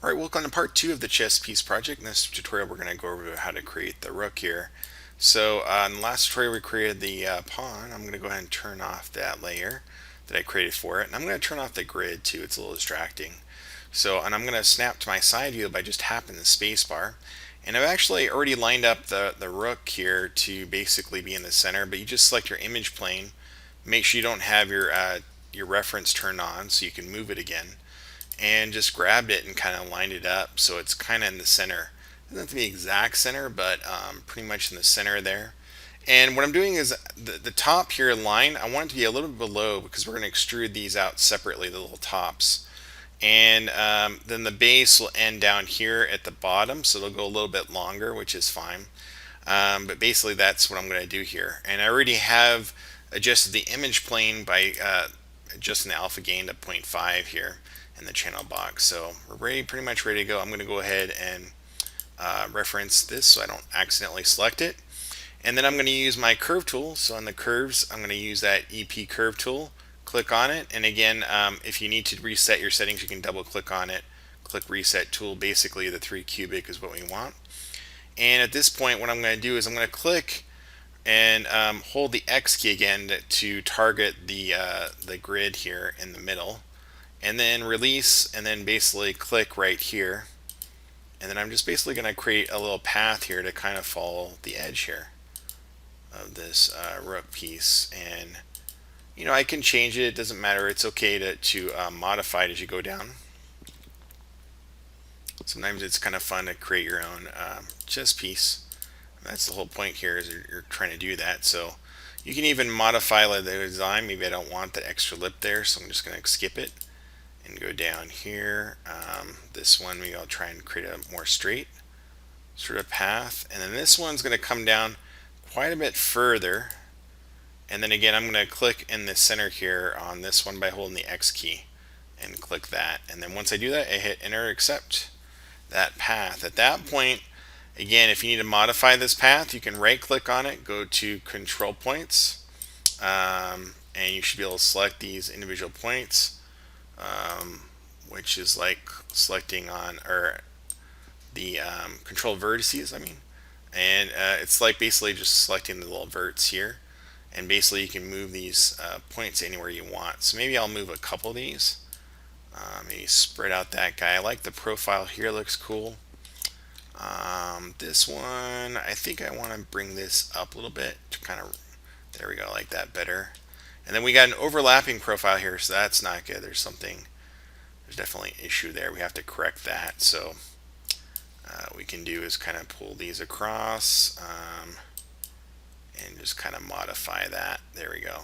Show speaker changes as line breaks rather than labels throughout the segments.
Alright, welcome to part 2 of the chess piece project. In this tutorial we're going to go over how to create the rook here. So in the last tutorial we created the pawn. I'm going to go ahead and turn off that layer that I created for it. And I'm going to turn off the grid too, it's a little distracting. And I'm going to snap to my side view by just tapping the spacebar. And I've actually already lined up the rook here to basically be in the center, but you just select your image plane. Make sure you don't have your reference turned on so you can move it again, and just grabbed it and kind of lined it up so it's kind of in the center. It doesn't have to be exact center, but pretty much in the center there. And what I'm doing is the top here line, I want it to be a little bit below because we're going to extrude these out separately, the little tops. And then the base will end down here at the bottom, so it'll go a little bit longer, which is fine. But basically that's what I'm going to do here. And I already have adjusted the image plane by adjusting the alpha gain to 0.5 here in the channel box. So we're pretty much ready to go. I'm going to go ahead and reference this so I don't accidentally select it. And then I'm going to use my curve tool. So on the curves, I'm going to use that EP curve tool. Click on it. And again, if you need to reset your settings, you can double click on it. Click reset tool. Basically the 3 cubic is what we want. And at this point, what I'm going to do is I'm going to click and hold the X key again to target the grid here in the middle, and then release, and then basically click right here, and then I'm just basically going to create a little path here to kind of follow the edge here of this rook piece. And I can change it, it doesn't matter, it's okay to modify it as you go down. Sometimes it's kind of fun to create your own chess piece. That's the whole point here, is you're trying to do that. So you can even modify the design. Maybe I don't want the extra lip there, so I'm just going to skip it and go down here. This one, maybe I'll try and create a more straight sort of path. And then this one's going to come down quite a bit further. And then again, I'm going to click in the center here on this one by holding the X key and click that. And then once I do that, I hit enter, accept that path. At that point, again, if you need to modify this path, you can right click on it, go to control points, and you should be able to select these individual points, which is like selecting on, or the control vertices, I mean. And it's like basically just selecting the little verts here. And basically you can move these points anywhere you want. So maybe I'll move a couple of these. Maybe spread out that guy. I like the profile here, looks cool. This one, I think I want to bring this up a little bit to kind of, there we go, like that better. And then we got an overlapping profile here, so that's not good. There's definitely an issue there. We have to correct that. So we can do is kind of pull these across and just kind of modify that. There we go.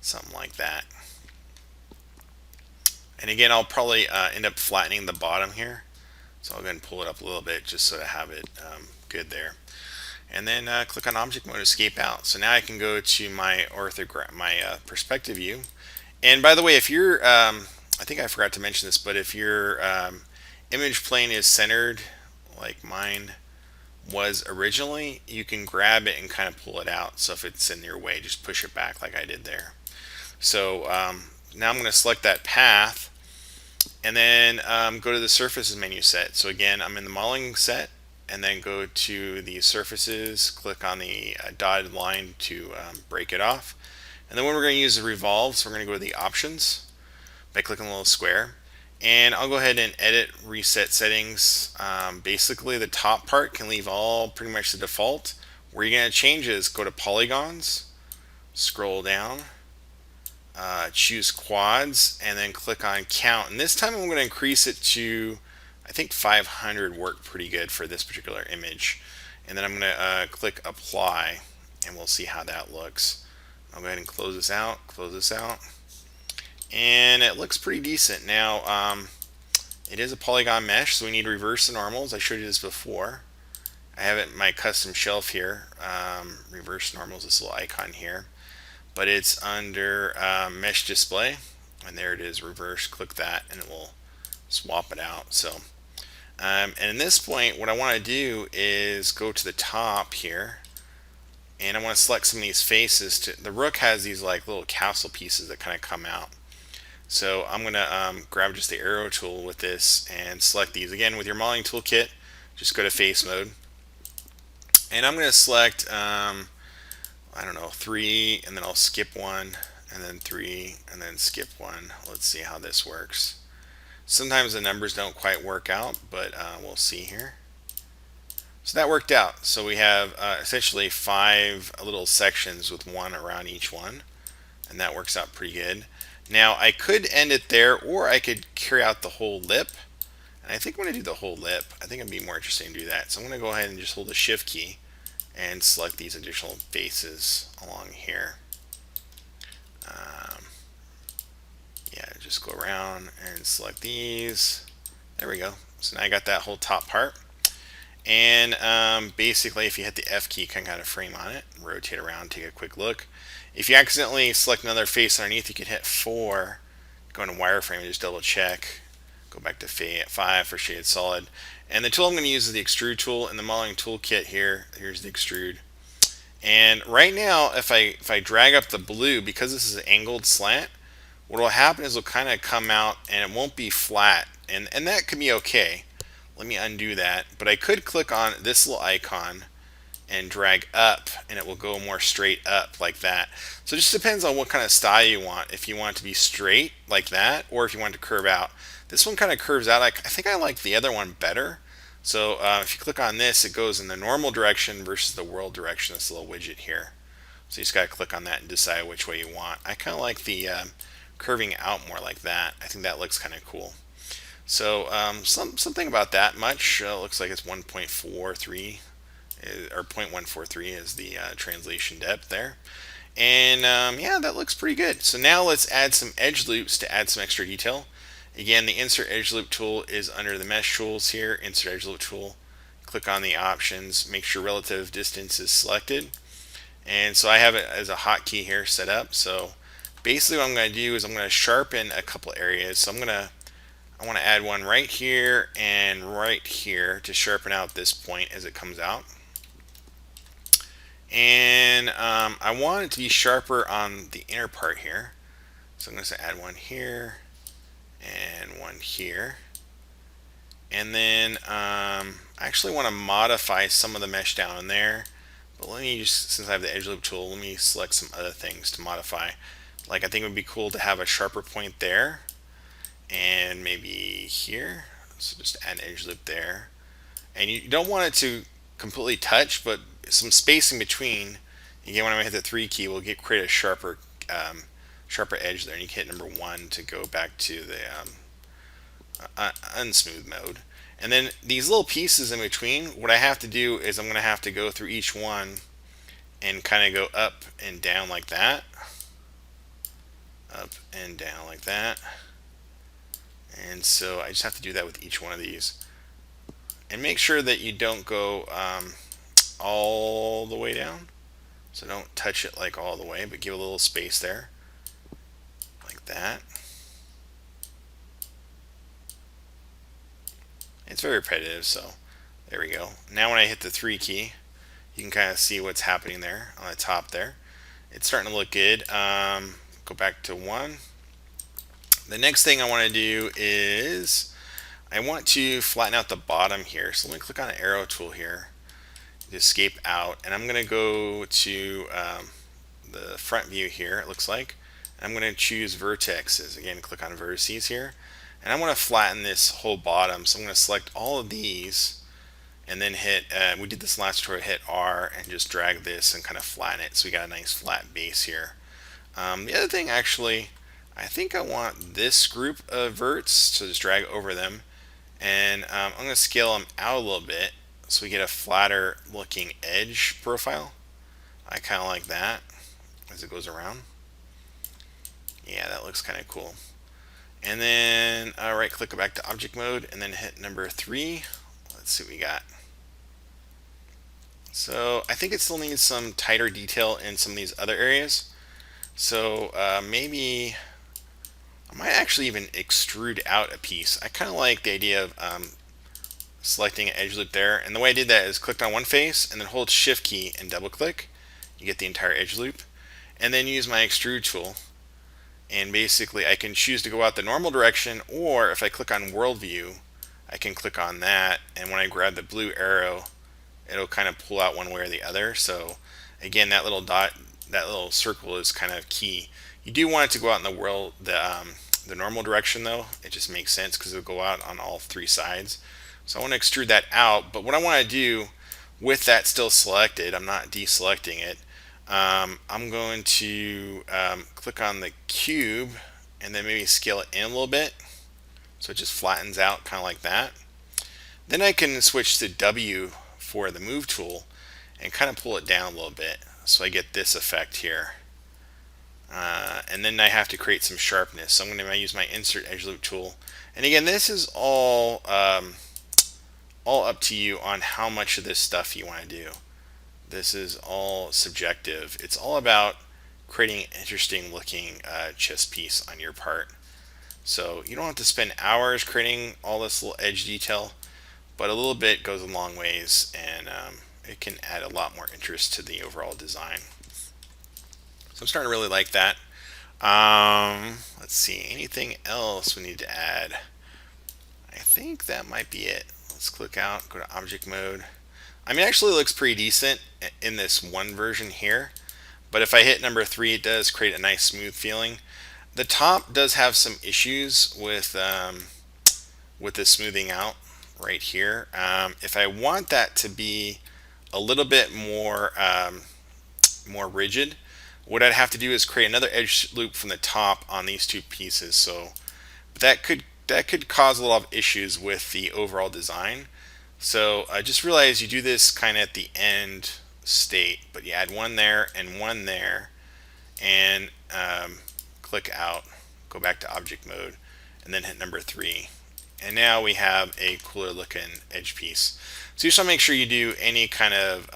Something like that. And again, I'll probably end up flattening the bottom here. So I'll go ahead and pull it up a little bit just so to have it good there. And then click on object mode, escape out. So now I can go to my perspective view. And by the way, if you're, I think I forgot to mention this, but if your image plane is centered like mine was originally, you can grab it and kind of pull it out. So if it's in your way, just push it back like I did there. So now I'm going to select that path, and then go to the surfaces menu set. So again, I'm in the modeling set, and then go to the surfaces, click on the dotted line to break it off. And then when we're going to use the revolves, we're going to go to the options by clicking the little square. And I'll go ahead and edit reset settings. Basically the top part can leave all pretty much the default. Where you're going to change is go to polygons, scroll down, choose quads, and then click on count. And this time I'm going to increase it to, I think 500 worked pretty good for this particular image. And then I'm going to click apply, and we'll see how that looks. I'll go ahead and close this out, and it looks pretty decent. Now it is a polygon mesh, so we need to reverse the normals. I showed you this before. I have it in my custom shelf here, reverse normals, this little icon here. But it's under mesh display, and there it is, reverse. Click that and it will swap it out. So and in this point, what I want to do is go to the top here, and I want to select some of these faces. The rook has these like little castle pieces that kind of come out. So I'm going to grab just the arrow tool with this and select these. Again, with your modeling toolkit, just go to face mode. And I'm going to select, I don't know, 3, and then I'll skip one, and then 3, and then skip one. Let's see how this works. Sometimes the numbers don't quite work out, but we'll see here. So that worked out. So we have essentially 5 little sections with 1 around each one, and that works out pretty good. Now I could end it there, or I could carry out the whole lip. And I think I'm going to do the whole lip. I think it'd be more interesting to do that. So I'm going to go ahead and just hold the Shift key and select these additional faces along here. Yeah, just go around and select these. There we go. So now I got that whole top part. And basically, if you hit the F key, you can kind of frame on it, rotate around, take a quick look. If you accidentally select another face underneath, you can hit 4, go into wireframe and just double check. Go back to 5 for shaded solid. And the tool I'm going to use is the extrude tool in the modeling toolkit here. Here's the extrude. And right now, if I drag up the blue, because this is an angled slant, what will happen is it'll kind of come out and it won't be flat. And that could be okay. Let me undo that. But I could click on this little icon and drag up, and it will go more straight up like that. So it just depends on what kind of style you want. If you want it to be straight like that, or if you want it to curve out. This one kind of curves out. I think I like the other one better. So if you click on this, it goes in the normal direction versus the world direction, this little widget here. So you just got to click on that and decide which way you want. I kind of like the curving out more like that. I think that looks kind of cool. So something about that much. Looks like it's 1.43 or 0.143 is the translation depth there. And yeah, that looks pretty good. So now let's add some edge loops to add some extra detail. Again, the insert edge loop tool is under the mesh tools here. Insert edge loop tool. Click on the options. Make sure relative distance is selected. And so I have it as a hotkey here set up. So basically what I'm going to do is I'm going to sharpen a couple areas. So I want to add one right here and right here to sharpen out this point as it comes out. And I want it to be sharper on the inner part here. So I'm going to add one here and one here. And then I actually want to modify some of the mesh down in there. But let me just, since I have the edge loop tool, let me select some other things to modify. Like I think it would be cool to have a sharper point there. And maybe here. So just add an edge loop there. And you don't want it to completely touch, but some spacing between. Again, when I hit the 3 key, we'll create a sharper edge there. And you can hit number 1 to go back to the unsmooth mode. And then these little pieces in between, what I have to do is I'm going to have to go through each one and kind of go up and down like that. Up and down like that. And so I just have to do that with each one of these. And make sure that you don't go all the way down. So don't touch it like all the way, but give a little space there. Like that. It's very repetitive, so there we go. Now when I hit the 3 key, you can kind of see what's happening there on the top there. It's starting to look good. Go back to 1. The next thing I want to do is I want to flatten out the bottom here. So let me click on the arrow tool here to escape out, and I'm going to go to the front view here, it looks like. I'm going to choose vertexes. Again, click on vertices here. And I want to flatten this whole bottom. So I'm going to select all of these and then hit, we did this last tutorial, hit R and just drag this and kind of flatten it. So we got a nice flat base here. The other thing actually, I think I want this group of verts, so just drag over them. And I'm going to scale them out a little bit so we get a flatter looking edge profile. I kind of like that as it goes around. Yeah, that looks kind of cool. And then right click, go back to object mode and then hit number 3. Let's see what we got. So I think it still needs some tighter detail in some of these other areas. So maybe I might actually even extrude out a piece. I kind of like the idea of selecting an edge loop there. And the way I did that is clicked on one face and then hold Shift key and double click. You get the entire edge loop. And then use my extrude tool. and basically I can choose to go out the normal direction, or if I click on world view, I can click on that, and when I grab the blue arrow, it'll kind of pull out one way or the other. So again, that little dot, that little circle is kind of key. You do want it to go out in the normal direction though. It just makes sense because it'll go out on all three sides. So I want to extrude that out, but what I want to do with that still selected, I'm not deselecting it. I'm going to click on the cube and then maybe scale it in a little bit so it just flattens out kind of like that. Then I can switch to W for the move tool and kind of pull it down a little bit so I get this effect here. And then I have to create some sharpness. So I'm going to use my insert edge loop tool. And again, this is all up to you on how much of this stuff you want to do. This is all subjective. It's all about creating an interesting looking chess piece on your part. So you don't have to spend hours creating all this little edge detail, but a little bit goes a long ways, and it can add a lot more interest to the overall design. So I'm starting to really like that. Let's see, anything else we need to add? I think that might be it. Let's click out, go to object mode. I mean, actually, it looks pretty decent in this one version here, but if I hit number 3, it does create a nice smooth feeling. The top does have some issues with the smoothing out right here. If I want that to be a little bit more rigid, what I'd have to do is create another edge loop from the top on these two pieces. So that could cause a lot of issues with the overall design. So just realize you do this kind of at the end state, but you add one there and one there, and click out, go back to object mode, and then hit number 3. And now we have a cooler looking edge piece. So you just want to make sure you do any kind of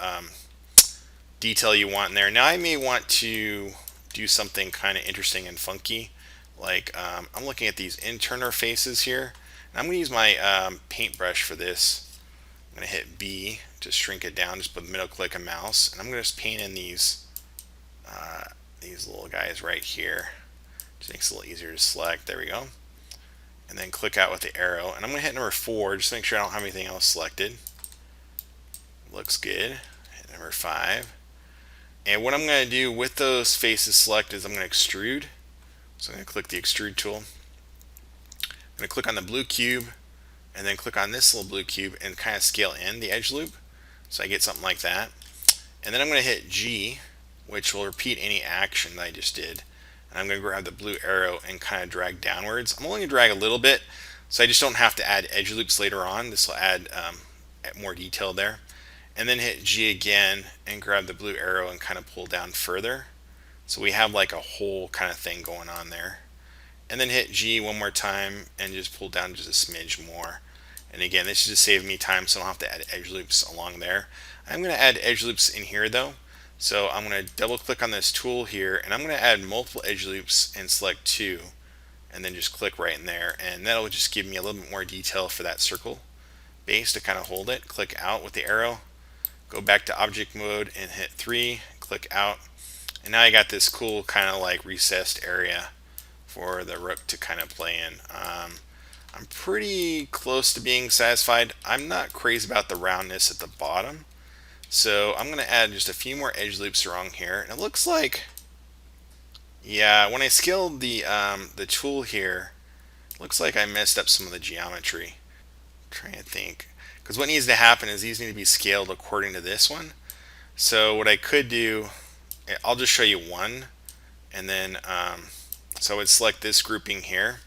detail you want in there. Now I may want to do something kind of interesting and funky. Like I'm looking at these internal faces here. And I'm going to use my paintbrush for this. I'm going to hit B to shrink it down, just put middle click and mouse. And I'm going to just paint in these little guys right here. Just makes it a little easier to select. There we go. And then click out with the arrow. And I'm going to hit number 4 just to make sure I don't have anything else selected. Looks good. Hit number 5. And what I'm going to do with those faces selected is I'm going to extrude. So I'm going to click the extrude tool. I'm going to click on the blue cube and then click on this little blue cube and kind of scale in the edge loop. So I get something like that. And then I'm going to hit G, which will repeat any action that I just did. And I'm going to grab the blue arrow and kind of drag downwards. I'm only going to drag a little bit, so I just don't have to add edge loops later on. This will add more detail there. And then hit G again and grab the blue arrow and kind of pull down further. So we have like a whole kind of thing going on there. And then hit G one more time and just pull down just a smidge more. And again, this is just saving me time, so I don't have to add edge loops along there. I'm going to add edge loops in here though. So I'm going to double click on this tool here, and I'm going to add multiple edge loops and select 2, and then just click right in there, and that'll just give me a little bit more detail for that circle base to kind of hold it. Click out with the arrow, go back to object mode and hit 3, click out, and now I got this cool kind of like recessed area for the rook to kind of play in. I'm pretty close to being satisfied. I'm not crazy about the roundness at the bottom. So I'm going to add just a few more edge loops around here, and it looks like, yeah, when I scaled the tool here, it looks like I messed up some of the geometry. I'm trying to think, because what needs to happen is these need to be scaled according to this one. So what I could do, I'll just show you one, and then so I would select this grouping here,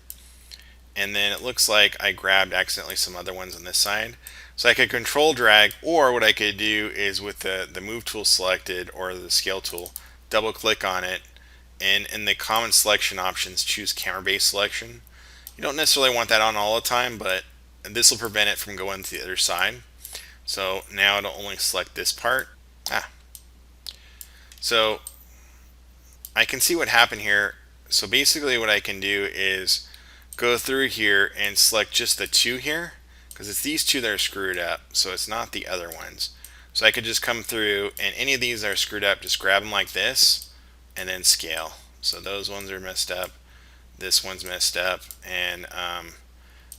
and then it looks like I grabbed accidentally some other ones on this side. So I could control drag, or what I could do is with the move tool selected or the scale tool, double click on it, and in the common selection options choose camera based selection. You don't necessarily want that on all the time, but this will prevent it from going to the other side. So now it'll only select this part. So I can see what happened here. So basically what I can do is go through here and select just the 2 here, because it's these 2 that are screwed up, so it's not the other ones. So I could just come through, and any of these that are screwed up, just grab them like this and then scale. So those ones are messed up. this one's messed up, and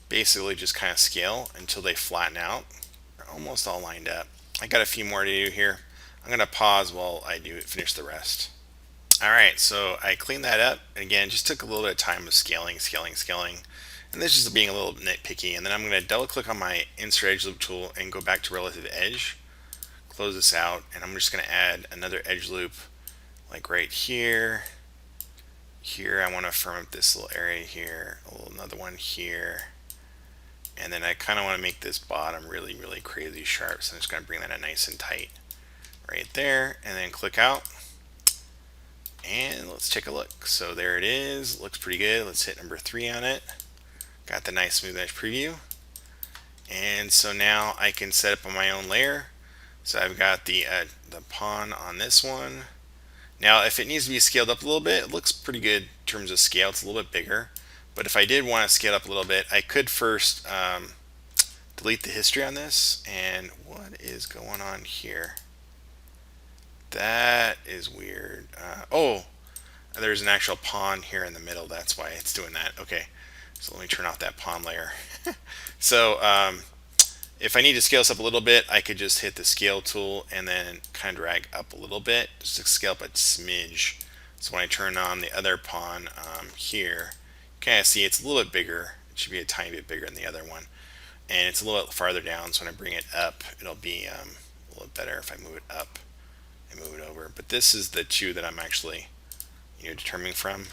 basically just kind of scale until they flatten out. They're almost all lined up. I got a few more to do here. I'm going to pause while I do finish the rest. Alright, so I cleaned that up. Again, just took a little bit of time of scaling. And this is being a little nitpicky. And then I'm going to double click on my insert edge loop tool and go back to relative edge. Close this out, and I'm just going to add another edge loop like right here. Here I want to firm up this little area here, another one here. And then I kind of want to make this bottom really crazy sharp, so I'm just going to bring that in nice and tight right there, and then click out. And let's take a look. So there it is. Looks pretty good. Let's hit number 3 on it. Got the nice smooth edge preview. And so now I can set up on my own layer. So I've got the pawn on this one. Now if it needs to be scaled up a little bit, it looks pretty good in terms of scale. It's a little bit bigger. But if I did want to scale up a little bit, I could first delete the history on this. And what is going on here? That is weird. Oh, there's an actual pawn here in the middle. That's why it's doing that. Okay, so let me turn off that pawn layer. So if I need to scale this up a little bit, I could just hit the scale tool and then kind of drag up a little bit, just to scale up a smidge. So when I turn on the other pawn here, you kind of see it's a little bit bigger. It should be a tiny bit bigger than the other one. And it's a little bit farther down, so when I bring it up, it'll be a little bit better if I move it up and move it over. But this is the two that I'm actually determining from.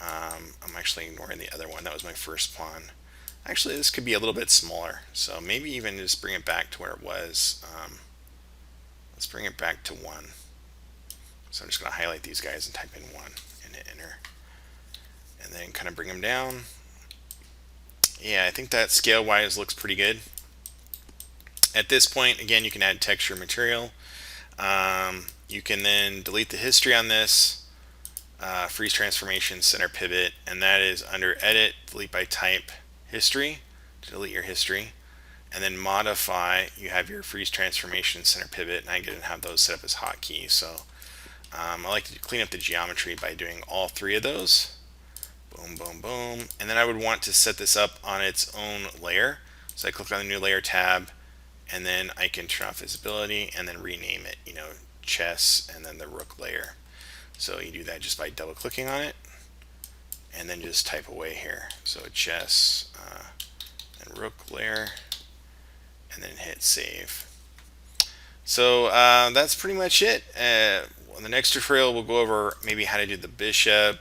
I'm actually ignoring the other one. That was my first pawn. Actually, this could be a little bit smaller, so maybe even just bring it back to where it was. Let's bring it back to 1. So I'm just going to highlight these guys and type in 1 and hit enter, and then kind of bring them down. Yeah, I think that scale wise looks pretty good. At this point, again, you can add texture material. You can then delete the history on this, freeze transformation, center pivot, and that is under edit, delete by type, history, to delete your history, and then modify. You have your freeze transformation, center pivot, and I didn't have those set up as hotkeys, so I like to clean up the geometry by doing all 3 of those. Boom, boom, boom. And then I would want to set this up on its own layer. So I click on the new layer tab, and then I can turn off visibility and then rename it, chess and then the rook layer. So you do that just by double clicking on it and then just type away here. So chess and rook layer, and then hit save. So that's pretty much it. On the next tutorial, we'll go over maybe how to do the bishop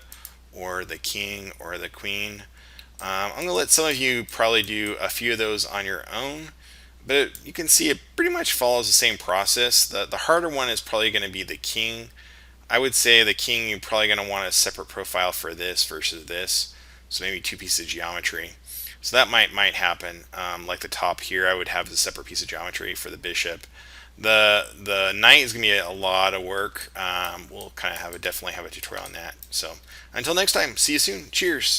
or the king or the queen. I'm going to let some of you probably do a few of those on your own, but you can see it pretty much follows the same process. The harder one is probably going to be the king. I would say the king, you're probably going to want a separate profile for this versus this, so maybe 2 pieces of geometry. So that might happen. Like the top here, I would have a separate piece of geometry for the bishop. The knight is going to be a lot of work. We'll kind of definitely have a tutorial on that. So until next time, see you soon. Cheers.